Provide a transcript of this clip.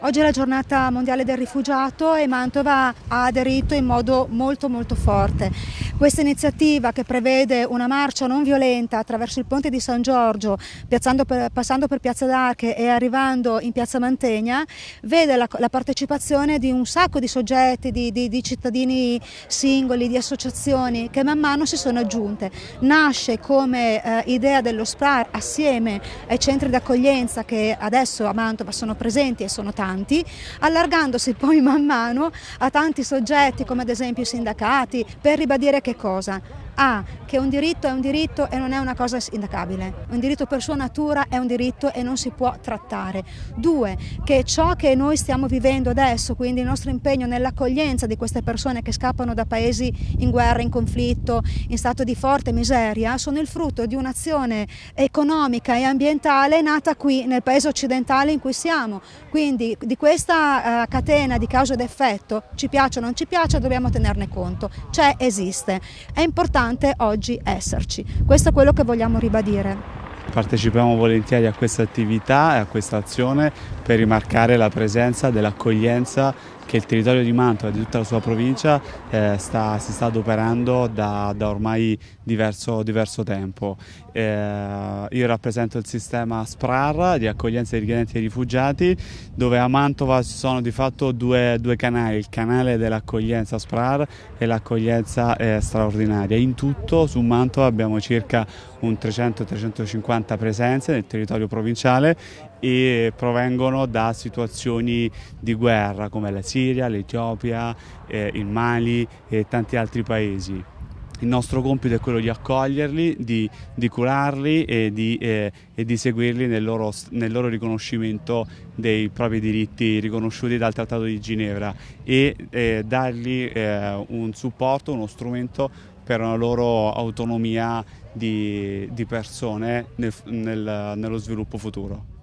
Oggi è la giornata mondiale del rifugiato e Mantova ha aderito in modo molto forte. Questa iniziativa, che prevede una marcia non violenta attraverso il ponte di San Giorgio, passando per Piazza d'Arche e arrivando in Piazza Mantegna, vede la partecipazione di un sacco di soggetti, di cittadini singoli, di associazioni che man mano si sono aggiunte. Nasce come idea dello SPRAR assieme ai centri d'accoglienza che adesso a Mantova sono presenti e sono tanti, allargandosi poi man mano a tanti soggetti come ad esempio i sindacati, per ribadire che cosa? Che un diritto è un diritto e non è una cosa insindacabile. Un diritto per sua natura è un diritto e non si può trattare. 2, che ciò che noi stiamo vivendo adesso, quindi il nostro impegno nell'accoglienza di queste persone che scappano da paesi in guerra, in conflitto, in stato di forte miseria, sono il frutto di un'azione economica e ambientale nata qui nel paese occidentale in cui siamo. Quindi di questa catena di causa ed effetto, ci piace o non ci piace, dobbiamo tenerne conto. C'è, esiste. È importante oggi esserci. Questo è quello che vogliamo ribadire. Partecipiamo volentieri a questa attività e a questa azione per rimarcare la presenza dell'accoglienza che il territorio di Mantova e di tutta la sua provincia si sta adoperando da ormai diverso tempo. Io rappresento il sistema SPRAR di accoglienza dei richiedenti e rifugiati, dove a Mantova ci sono di fatto due canali, il canale dell'accoglienza SPRAR e l'accoglienza straordinaria. In tutto su Mantova abbiamo circa un 300-350 presenze nel territorio provinciale e provengono da situazioni di guerra come la Siria, l'Etiopia, il Mali e tanti altri paesi. Il nostro compito è quello di accoglierli, di curarli e di seguirli nel loro riconoscimento dei propri diritti riconosciuti dal Trattato di Ginevra e dargli un supporto, uno strumento per una loro autonomia di persone nello sviluppo futuro.